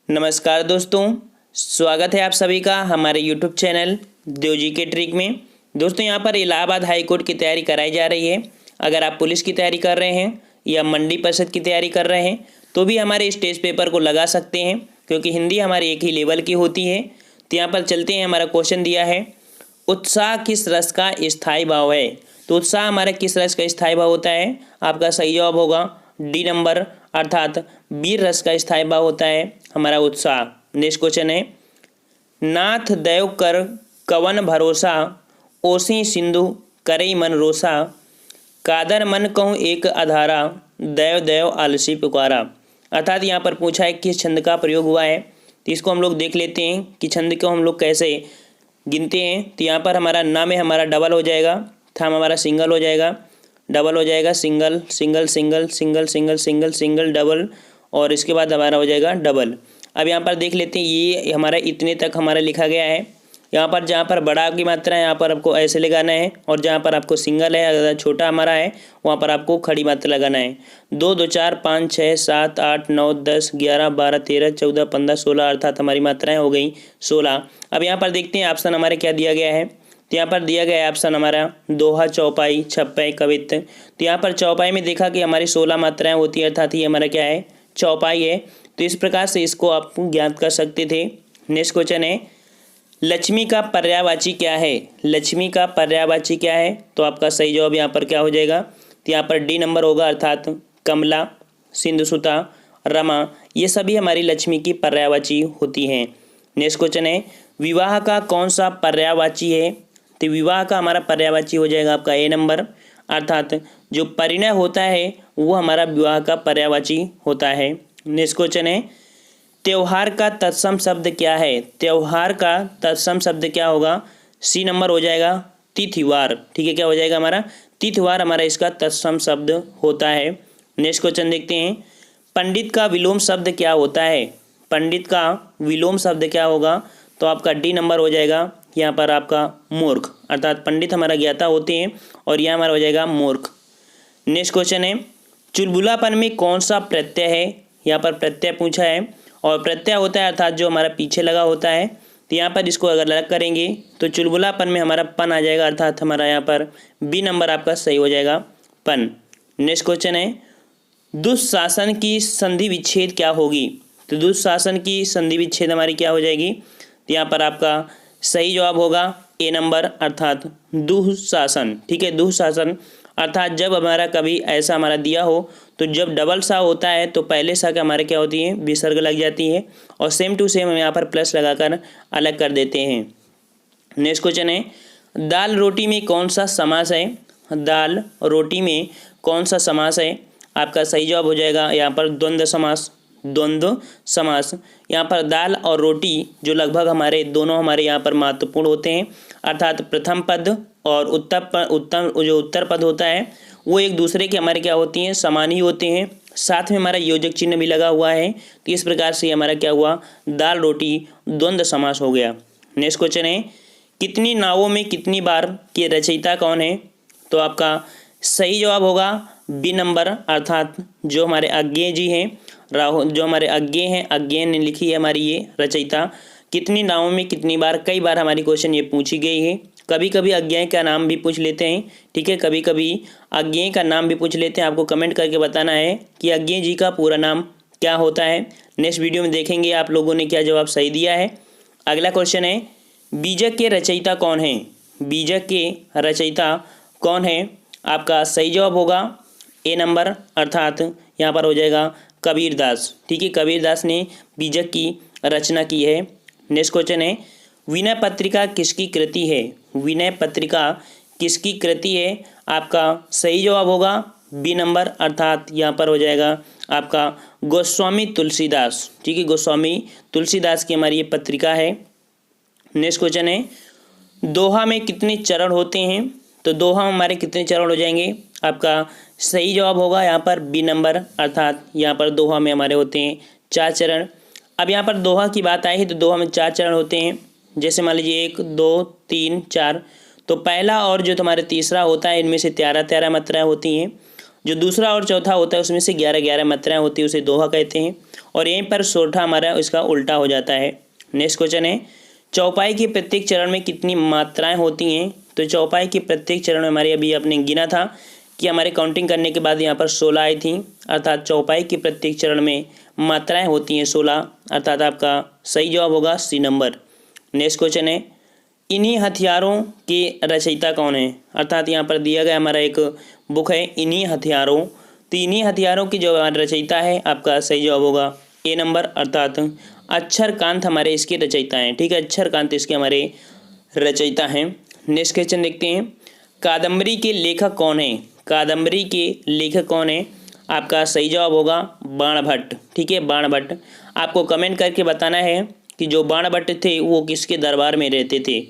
नमस्कार दोस्तों, स्वागत है आप सभी का हमारे यूट्यूब चैनल देव जी के ट्रिक में। दोस्तों यहाँ पर इलाहाबाद हाई कोर्ट की तैयारी कराई जा रही है। अगर आप पुलिस की तैयारी कर रहे हैं या मंडी परिषद की तैयारी कर रहे हैं तो भी हमारे इस टेस्ट पेपर को लगा सकते हैं, क्योंकि हिंदी हमारी एक ही लेवल की होती है। तो यहाँ पर चलते हैं, हमारा क्वेश्चन दिया है उत्साह किस रस का स्थायी भाव है। तो उत्साह हमारा किस रस का स्थायी भाव होता है। आपका सही जवाब होगा डी नंबर, अर्थात वीर रस का स्थायी भाव होता है हमारा उत्साह। नेक्स्ट क्वेश्चन है नाथ दैव कर कवन भरोसा, ओसी सिंधु करई मन रोसा, कादर मन कहूँ एक अधारा, दैव दैव आलसी पुकारा। अर्थात यहाँ पर पूछा है किस छंद का प्रयोग हुआ है। तो इसको हम लोग देख लेते हैं कि छंद को हम लोग कैसे गिनते हैं। तो यहाँ पर हमारा ना में हमारा डबल हो जाएगा, था हमारा सिंगल हो जाएगा, डबल हो जाएगा, single single single single single single single double, और इसके बाद हमारा हो जाएगा डबल। अब यहाँ पर देख लेते हैं, ये हमारा इतने तक हमारा लिखा गया है। यहाँ पर जहाँ पर बड़ा की मात्रा है यहाँ पर आपको ऐसे लगाना है, और जहाँ पर आपको सिंगल है, अगर छोटा हमारा है वहाँ पर आपको खड़ी मात्रा लगाना है। 2 2 4 5 6 7 8 9 10 11 12 13 14 15 16, अर्थात हमारी मात्राएं हो गई 16। अब यहाँ पर देखते हैं ऑप्शन हमारे क्या दिया गया है। तो यहाँ पर दिया गया है ऑप्शन हमारा दोहा, चौपाई, छप्पई, कवित्त। तो यहाँ पर चौपाई में देखा कि हमारी 16 मात्राएं होती है, अर्थात ये हमारा क्या है, चौपाई है। तो इस प्रकार से इसको आप ज्ञात कर सकते थे। नेक्स्ट क्वेश्चन है लक्ष्मी का पर्यायवाची क्या है। लक्ष्मी का पर्यायवाची क्या है। तो आपका सही जवाब यहाँ पर क्या हो जाएगा। तो यहाँ पर डी नंबर होगा, अर्थात कमला, सिंधुसुता, रमा, ये सभी हमारी लक्ष्मी की पर्यायवाची होती हैं। नेक्स्ट क्वेश्चन है विवाह का कौन सा पर्यायवाची है। तो विवाह का हमारा पर्यायवाची हो जाएगा आपका ए नंबर, अर्थात जो परिणय होता है वो हमारा विवाह का पर्यायवाची होता है। नेक्स्ट क्वेश्चन है त्योहार का तत्सम शब्द क्या है। त्योहार का तत्सम शब्द क्या होगा। सी नंबर हो जाएगा तिथिवार। ठीक है, क्या हो जाएगा हमारा तिथिवार, हमारा इसका तत्सम शब्द होता है। नेक्स्ट क्वेश्चन देखते हैं पंडित का विलोम शब्द क्या होता है। पंडित का विलोम शब्द क्या होगा। तो आपका डी नंबर हो जाएगा यहाँ पर आपका मूर्ख, अर्थात पंडित हमारा ज्ञाता होते हैं और यह हमारा हो जाएगा मूर्ख। नेक्स्ट क्वेश्चन है चुलबुलापन में कौन सा प्रत्यय है। यहाँ पर प्रत्यय पूछा है, और प्रत्यय होता है अर्थात जो हमारा पीछे लगा होता है। तो यहाँ पर इसको अगर अलग करेंगे तो चुलबुलापन में हमारा पन आ जाएगा, अर्थात हमारा यहाँ पर बी नंबर आपका सही हो जाएगा पन। नेक्स्ट क्वेश्चन है दुःशासन की संधि विच्छेद क्या होगी। तो दुःशासन की संधि विच्छेद हमारी क्या हो जाएगी। तो यहाँ पर आपका सही जवाब होगा ए नंबर, अर्थात दुःशासन। ठीक है, दुःशासन अर्थात जब हमारा कभी ऐसा हमारा दिया हो तो जब डबल सा होता है तो पहले सा का हमारे क्या होती है, विसर्ग लग जाती है, और सेम टू सेम हम यहाँ पर प्लस लगाकर अलग कर देते हैं। नेक्स्ट क्वेश्चन है दाल रोटी में कौन सा समास है। दाल रोटी में कौन सा समास है। आपका सही जवाब हो जाएगा यहाँ पर द्वंद्व समास। द्वंद्व समास, यहाँ पर दाल और रोटी जो लगभग हमारे दोनों हमारे यहाँ पर महत्वपूर्ण होते हैं, अर्थात प्रथम पद और उत्तर पद होता है वो एक दूसरे के हमारे क्या होती हैं, समान ही होते हैं। साथ में हमारा योजक चिन्ह भी लगा हुआ है। तो इस प्रकार से हमारा क्या हुआ, दाल रोटी द्वंद्व समास हो गया। नेक्स्ट क्वेश्चन है कितनी नावों में कितनी बार के रचयिता कौन है। तो आपका सही जवाब होगा बी नंबर, अर्थात जो हमारे अज्ञेय जी हैं, राहुल जो हमारे अज्ञेय हैं, अज्ञेय ने लिखी है हमारी ये रचयिता। कितनी नावों में कितनी बार, कई बार हमारी क्वेश्चन ये पूछी गई है। कभी कभी अज्ञेय का नाम भी पूछ लेते हैं। ठीक है, कभी कभी अज्ञेय का नाम भी पूछ लेते हैं। आपको कमेंट करके बताना है कि अज्ञेय जी का पूरा नाम क्या होता है। नेक्स्ट वीडियो में देखेंगे आप लोगों ने क्या जवाब सही दिया है। अगला क्वेश्चन है बीजक के रचयिता कौन है। बीजक के रचयिता कौन है। आपका सही जवाब होगा ए नंबर, अर्थात यहाँ पर हो जाएगा कबीरदास। ठीक है, कबीरदास ने बीजक की रचना की है। नेक्स्ट क्वेश्चन है विनय पत्रिका किसकी कृति है। विनय पत्रिका किसकी कृति है। आपका सही जवाब होगा बी नंबर, अर्थात यहाँ पर हो जाएगा आपका गोस्वामी तुलसीदास। ठीक है, गोस्वामी तुलसीदास की हमारी ये पत्रिका है। नेक्स्ट क्वेश्चन है दोहा में कितने चरण होते हैं। तो दोहा हमारे कितने चरण हो जाएंगे। आपका सही जवाब होगा यहाँ पर बी नंबर, अर्थात यहाँ पर दोहा में हमारे होते हैं 4 चरण। अब यहाँ पर दोहा की बात आई है तो दोहा में 4 चरण होते हैं। जैसे मान लीजिए 1 2 3 4, तो पहला और जो तुम्हारे तीसरा होता है इनमें से 13 13 मात्राएँ होती हैं। जो दूसरा और चौथा होता है उसमें से 11-11 मात्राएं होती है, उसे दोहा कहते हैं। और यहीं पर चौथा हमारा इसका उल्टा हो जाता है। नेक्स्ट क्वेश्चन है, चौपाई के प्रत्येक चरण में कितनी मात्राएं होती हैं? तो चौपाई के प्रत्येक चरण में हमारे अभी आपने गिना था कि हमारे काउंटिंग करने के बाद यहाँ पर 16 आई थी, अर्थात चौपाई के प्रत्येक चरण में मात्राएं होती हैं 16, अर्थात आपका सही जवाब होगा सी नंबर। नेक्स्ट क्वेश्चन है, इन्हीं हथियारों के रचयिता कौन है? अर्थात यहाँ पर दिया गया हमारा एक बुक है इन्हीं हथियारों, तो इन्हीं हथियारों की जो रचयिता है आपका सही जवाब होगा ए नंबर, अर्थात अक्षरकांत हमारे इसके रचयिता हैं। ठीक है, अक्षरकांत इसके हमारे रचयिता हैं। नेक्स्ट क्वेश्चन देखते हैं, कादम्बरी के लेखक कौन है? कादम्बरी के लेखक कौन है? आपका सही जवाब होगा बाणभट्ट। ठीक है, बाणभट्ट। आपको कमेंट करके बताना है कि जो बाणभट्ट थे वो किसके दरबार में रहते थे,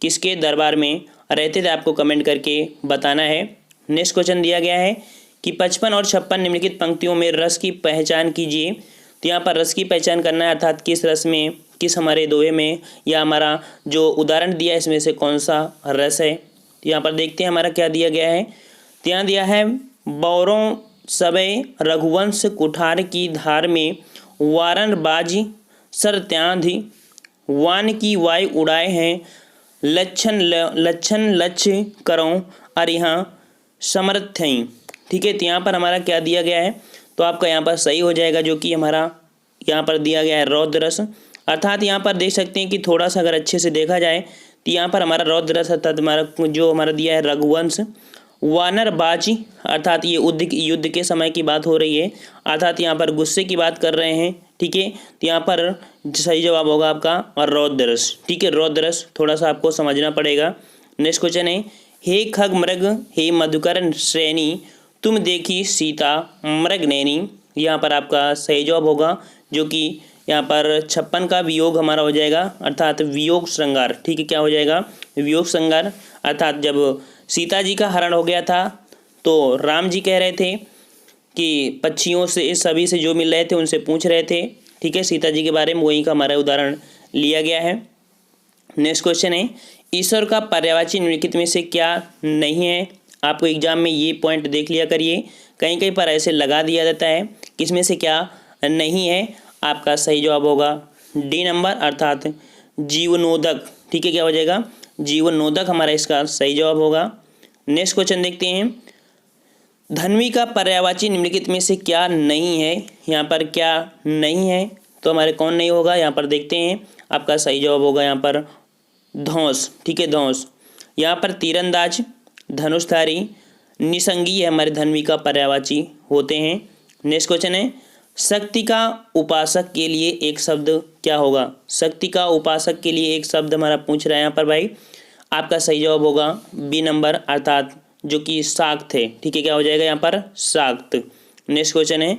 किसके दरबार में रहते थे, आपको कमेंट करके बताना है। नेक्स्ट क्वेश्चन दिया गया है कि 55 और 56 निम्नलिखित पंक्तियों में रस की पहचान कीजिए। तो यहाँ पर रस की पहचान करना है, अर्थात किस रस में, किस हमारे दोहे में, या हमारा जो उदाहरण दिया है इसमें से कौन सा रस है। तो यहाँ पर देखते हैं हमारा क्या दिया गया है। तो यहाँ दिया है, बौरों सबे रघुवंश कुठार की धार में वारन बाजी सरत्यांधि वान की वायु उड़ाए हैं लक्षण लक्ष्य करो और यहाँ समर्थ हैं। ठीक है, तो यहाँ पर हमारा क्या दिया गया है, तो आपका यहाँ पर सही हो जाएगा, जो कि हमारा यहाँ पर दिया गया है रौद्र रस। अर्थात यहाँ पर देख सकते हैं कि थोड़ा सा अगर अच्छे से देखा जाए तो यहाँ पर हमारा रौद्र रस, अर्थात हमारा जो हमारा दिया है रघुवंश, वानरबाजी, अर्थात ये युद्ध के समय की बात हो रही है, अर्थात यहाँ पर गुस्से की बात कर रहे हैं। ठीक है, तो यहाँ पर सही जवाब होगा आपका और रौद्र रस। ठीक है, रौद्र रस थोड़ा सा आपको समझना पड़ेगा। नेक्स्ट क्वेश्चन है, हे खग मृग हे मधुकर श्रेणी तुम देखी सीता मृग नैनी। यहाँ पर आपका सही जवाब होगा, जो कि यहाँ पर 56 का वियोग हमारा हो जाएगा, अर्थात वियोग श्रृंगार। ठीक है, क्या हो जाएगा, वियोग श्रृंगार। अर्थात जब सीता जी का हरण हो गया था तो राम जी कह रहे थे कि पक्षियों से इस सभी से जो मिल रहे थे उनसे पूछ रहे थे। ठीक है, सीता जी के बारे में, वही का हमारा उदाहरण लिया गया है। नेक्स्ट क्वेश्चन है, ईश्वर का पर्यायवाची निम्नलिखित में से क्या नहीं है? आपको एग्जाम में ये पॉइंट देख लिया करिए, कहीं कहीं पर ऐसे लगा दिया जाता है, किसमें से क्या नहीं है। आपका सही जवाब होगा डी नंबर, अर्थात जीवनोदक। ठीक है, क्या हो जाएगा, जीवनोदक हमारा इसका सही जवाब होगा। नेक्स्ट क्वेश्चन देखते हैं, धन्वी का पर्यायवाची निम्नलिखित में से क्या नहीं है? यहाँ पर क्या नहीं है, तो हमारे कौन नहीं होगा, यहाँ पर देखते हैं। आपका सही जवाब होगा यहाँ पर धौंस। ठीक है, धौंस। यहाँ पर तीरंदाज, धनुषधारी, निसंगी हमारे धन्वी का पर्यायवाची होते हैं। नेक्स्ट क्वेश्चन है, शक्ति का उपासक के लिए एक शब्द क्या होगा? शक्ति का उपासक के लिए एक शब्द हमारा पूछ रहा है यहाँ पर भाई, आपका सही जवाब होगा बी नंबर, अर्थात जो कि शाक्त है। ठीक है, क्या हो जाएगा यहाँ पर, शाक्त। नेक्स्ट क्वेश्चन है,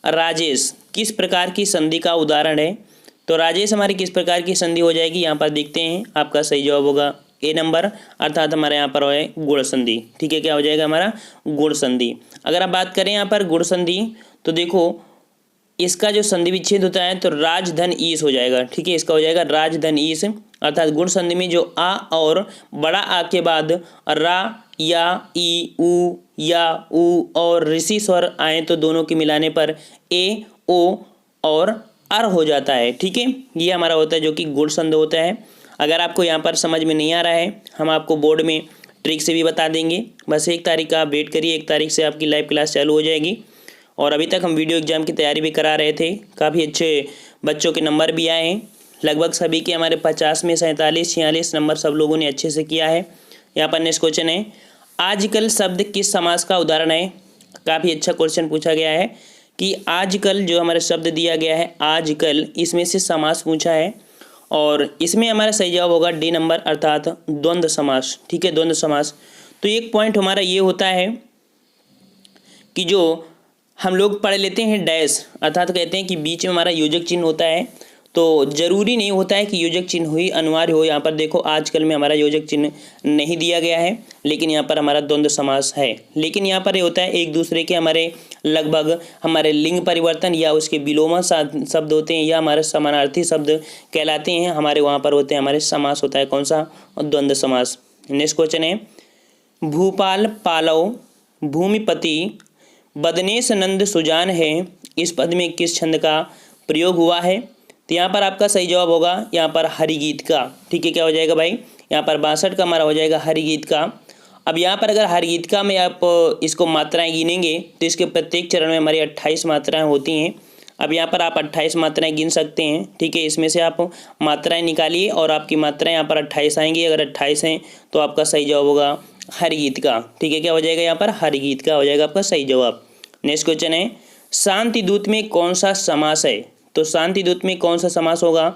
राजेश किस प्रकार की संधि का उदाहरण है? तो राजेश हमारी किस प्रकार की संधि हो जाएगी, यहाँ पर देखते हैं। आपका सही जवाब होगा ए नंबर, अर्थात हमारे यहाँ पर है गुण संधि। ठीक है, क्या हो जाएगा हमारा, गुण संधि। अगर आप बात करें यहाँ पर गुण संधि, तो देखो इसका जो संधि विच्छेद होता है तो राजधन ईस हो जाएगा। ठीक है, इसका हो जाएगा राजधन ईस, अर्थात गुण संधि में जो आ और बड़ा आ के बाद रा या ई उ या उ और ऋषि स्वर आए तो दोनों के मिलाने पर ए ओ और अर हो जाता है। ठीक है, ये हमारा होता है जो कि गुण संधि होता है। अगर आपको यहाँ पर समझ में नहीं आ रहा है, हम आपको बोर्ड में ट्रिक से भी बता देंगे। बस 1 तारीख का आप वेट करिए, 1 तारीख से आपकी लाइव क्लास चालू हो जाएगी। और अभी तक हम वीडियो एग्जाम की तैयारी भी करा रहे थे, काफ़ी अच्छे बच्चों के नंबर भी आए हैं, लगभग सभी के हमारे 50 में 47-46 नंबर सब लोगों ने अच्छे से किया है। यहाँ पर नेक्स्ट क्वेश्चन है, आजकल शब्द किस समास का उदाहरण है? काफ़ी अच्छा क्वेश्चन पूछा गया है कि आजकल जो हमारा शब्द दिया गया है आजकल, इसमें से समास पूछा है और इसमें हमारा सही जवाब होगा डी नंबर, अर्थात द्वंद्व समास। ठीक है, द्वंद्व समास। तो एक पॉइंट हमारा ये होता है कि जो हम लोग पढ़ लेते हैं डैश, अर्थात कहते हैं कि बीच में हमारा योजक चिन्ह होता है, तो जरूरी नहीं होता है कि योजक चिन्ह ही अनिवार्य हो। यहाँ पर देखो आजकल में हमारा योजक चिन्ह नहीं दिया गया है, लेकिन यहाँ पर हमारा द्वंद्व समास है। लेकिन यहाँ पर ये होता है एक दूसरे के हमारे लगभग हमारे लिंग परिवर्तन या उसके विलोमा शब्द होते हैं या हमारे समानार्थी शब्द कहलाते हैं, हमारे वहाँ पर होते हैं हमारे समास होता है कौन सा, द्वंद्व समास। नेक्स्ट क्वेश्चन है, भूपाल पालव भूमिपति बदनेश नंद सुजान है, इस पद में किस छंद का प्रयोग हुआ है? तो यहाँ पर आपका सही जवाब होगा यहाँ पर हरिगीत का। ठीक है, क्या हो जाएगा भाई? यहाँ पर 62 का हमारा हो जाएगा हरिगीत का। अब यहाँ पर अगर हरिगीत का में आप इसको मात्राएं गिनेंगे तो इसके प्रत्येक चरण में हमारी 28 मात्राएं होती हैं। अब यहाँ पर आप 28 मात्राएं गिन सकते हैं। ठीक है, इसमें से आप मात्राएं निकालिए और आपकी मात्राएं यहाँ पर 28 आएंगी। अगर 28 हैं तो आपका सही जवाब होगा हरिगीत का। ठीक है, क्या हो जाएगा? यहाँ पर हरिगीत का हो जाएगा आपका सही जवाब। नेक्स्ट क्वेश्चन है, शांति दूत में कौन सा समास है? तो शांति दूत में कौन सा समास होगा?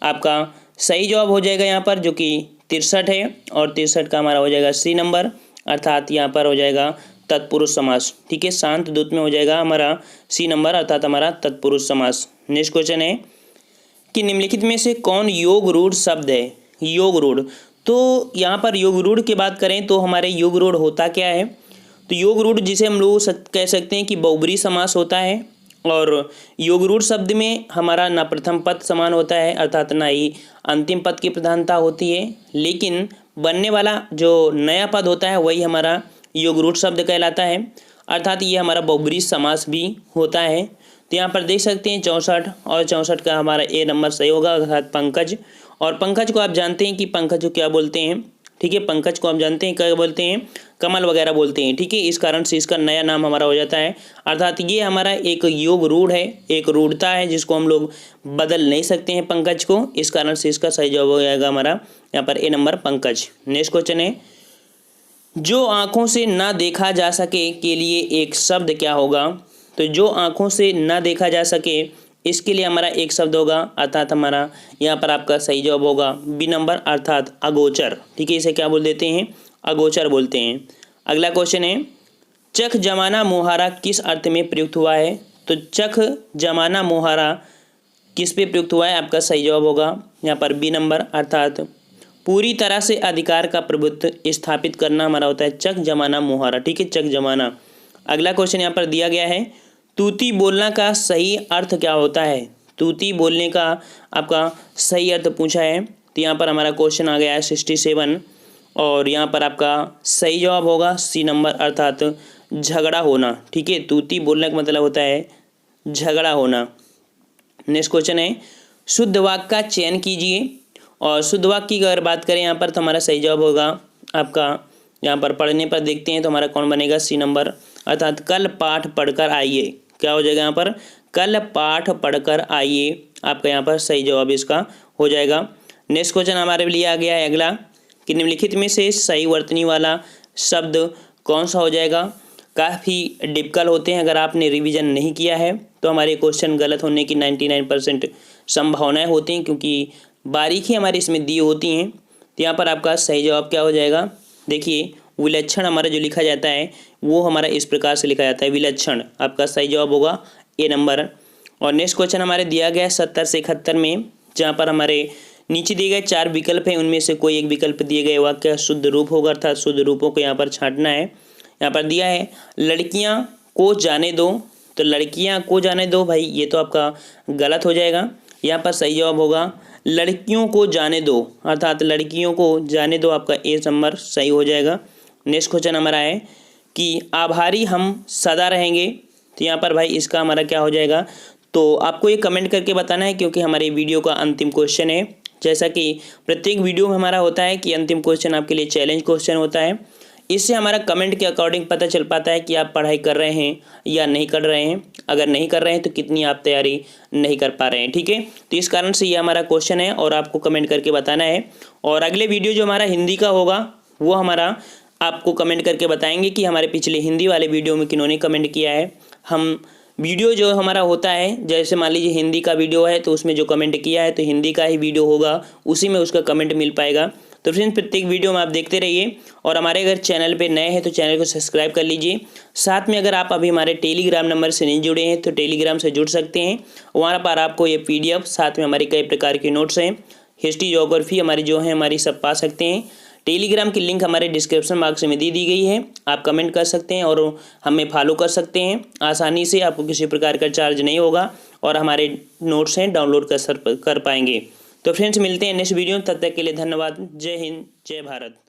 आपका सही जवाब हो जाएगा यहाँ पर जो कि 63 है, और 63 का हमारा हो जाएगा सी नंबर, अर्थात यहाँ पर हो जाएगा तत्पुरुष समास। ठीक है, शांत दूत में हो जाएगा हमारा सी नंबर, अर्थात हमारा तत्पुरुष समास। नेक्स्ट क्वेश्चन है कि निम्नलिखित में से कौन योग रूढ़ शब्द है? योग रूढ़, तो यहाँ पर योग रूढ़ की बात करें तो हमारे योग रूढ़ होता क्या है? तो योग रूढ़ जिसे हम लोग कह सकते हैं कि बहुब्री समास होता है, और योग रूढ़ शब्द में हमारा ना प्रथम पद समान होता है, अर्थात ना ही अंतिम पद की प्रधानता होती है, लेकिन बनने वाला जो नया पद होता है वही हमारा योग रूढ़ शब्द कहलाता है, अर्थात ये हमारा बहुब्री समास भी होता है। तो यहाँ पर देख सकते हैं 64, और 64 का हमारा ए नंबर सही होगा, अर्थात पंकज। और पंकज को आप जानते हैं कि पंकज को क्या बोलते हैं? ठीक है, पंकज को आप जानते हैं क्या बोलते हैं? कमल वगैरह बोलते हैं। ठीक है, इस कारण से इसका नया नाम हमारा हो जाता है, अर्थात ये हमारा एक योग रूढ़ है, एक रूढ़ता है जिसको हम लोग बदल नहीं सकते हैं पंकज को, इस कारण से इसका सही जवाब हो जाएगा हमारा यहाँ पर ए नंबर पंकज। नेक्स्ट क्वेश्चन है, जो आँखों से ना देखा जा सके के लिए एक शब्द क्या होगा? तो जो आँखों से ना देखा जा सके इसके लिए हमारा एक शब्द होगा, अर्थात हमारा यहाँ पर आपका सही जवाब होगा बी नंबर, अर्थात अगोचर। ठीक है, इसे क्या बोल देते हैं? अगोचर बोलते हैं। अगला क्वेश्चन है, चख जमाना मुहारा किस अर्थ में प्रयुक्त हुआ है? तो चख जमाना मुहारा किस पे प्रयुक्त हुआ है? आपका सही जवाब होगा यहाँ पर बी नंबर, अर्थात पूरी तरह से अधिकार का प्रभुत्व स्थापित करना हमारा होता है चक जमाना मुहारा। ठीक है, चक जमाना। अगला क्वेश्चन यहाँ पर दिया गया है, तूती बोलना का सही अर्थ क्या होता है? तूती बोलने का आपका सही अर्थ पूछा है, तो यहाँ पर हमारा क्वेश्चन आ गया है 67, और यहाँ पर आपका सही जवाब होगा सी नंबर, अर्थात झगड़ा होना। ठीक है, तूती बोलने का मतलब होता है झगड़ा होना। नेक्स्ट क्वेश्चन है, शुद्ध वाक्य का चयन कीजिए, और शुद्ध वाक्य की अगर बात करें यहाँ पर तो हमारा सही जवाब होगा आपका यहाँ पर पढ़ने पर देखते हैं तो हमारा कौन बनेगा? सी नंबर, अर्थात कल पाठ पढ़कर आइए। क्या हो जाएगा यहाँ पर? कल पाठ पढ़कर आइए, आपका यहाँ पर सही जवाब इसका हो जाएगा। नेक्स्ट क्वेश्चन हमारे लिए आ गया है अगला कि निम्नलिखित में से सही वर्तनी वाला शब्द कौन सा हो जाएगा? काफ़ी डिफिकल्ट होते हैं, अगर आपने रिवीजन नहीं किया है तो हमारे क्वेश्चन गलत होने की 99% संभावनाएं होती हैं, क्योंकि बारीकी हमारी इसमें दी होती हैं। तो यहाँ पर आपका सही जवाब क्या हो जाएगा? देखिए, विलक्षण हमारा जो लिखा जाता है वो हमारा इस प्रकार से लिखा जाता है, विलक्षण। आपका सही जवाब होगा ए नंबर। और नेक्स्ट क्वेश्चन हमारे दिया गया है 70 से 71 में, जहाँ पर हमारे नीचे दिए गए 4 विकल्प हैं, उनमें से कोई एक विकल्प दिए गए वाक्य शुद्ध रूप होगा, अर्थात शुद्ध रूपों को यहाँ पर छांटना है। यहाँ पर दिया है लड़कियाँ को जाने दो, तो लड़कियाँ को जाने दो, भाई ये तो आपका गलत हो जाएगा। यहाँ पर सही जवाब होगा लड़कियों को जाने दो, अर्थात लड़कियों को जाने दो, आपका ए नंबर सही हो जाएगा। नेक्स्ट क्वेश्चन हमारा है कि आभारी हम सदा रहेंगे, तो यहाँ पर भाई इसका हमारा क्या हो जाएगा? तो आपको ये कमेंट करके बताना है, क्योंकि हमारे वीडियो का अंतिम क्वेश्चन है। जैसा कि प्रत्येक वीडियो में हमारा होता है कि अंतिम क्वेश्चन आपके लिए चैलेंज क्वेश्चन होता है, इससे हमारा कमेंट के अकॉर्डिंग पता चल पाता है कि आप पढ़ाई कर रहे हैं या नहीं कर रहे हैं। अगर नहीं कर रहे हैं तो कितनी आप तैयारी नहीं कर पा रहे हैं। ठीक है, तो इस कारण से ये हमारा क्वेश्चन है और आपको कमेंट करके बताना है। और अगले वीडियो जो हमारा हिंदी का होगा वो हमारा आपको कमेंट करके बताएंगे कि हमारे पिछले हिंदी वाले वीडियो में किन्होंने कमेंट किया है। हम वीडियो जो हमारा होता है, जैसे मान लीजिए हिंदी का वीडियो है तो उसमें जो कमेंट किया है तो हिंदी का ही वीडियो होगा, उसी में उसका कमेंट मिल पाएगा। तो फ्रेंड्स, प्रत्येक वीडियो में आप देखते रहिए, और हमारे अगर चैनल पे नए हैं तो चैनल को सब्सक्राइब कर लीजिए। साथ में अगर आप अभी हमारे टेलीग्राम नंबर से नहीं जुड़े हैं तो टेलीग्राम से जुड़ सकते हैं, वहाँ पर आपको ये PDF साथ में हमारे कई प्रकार के नोट्स हैं, हिस्ट्री ज्योग्राफी हमारी जो है हमारी सब पा सकते हैं। टेलीग्राम की लिंक हमारे डिस्क्रिप्शन बॉक्स में दी गई है, आप कमेंट कर सकते हैं और हमें फॉलो कर सकते हैं आसानी से, आपको किसी प्रकार का चार्ज नहीं होगा और हमारे नोट्स हैं डाउनलोड कर पाएंगे। तो फ्रेंड्स, मिलते हैं नेक्स्ट वीडियो में, तब तक के लिए धन्यवाद। जय हिंद, जय भारत।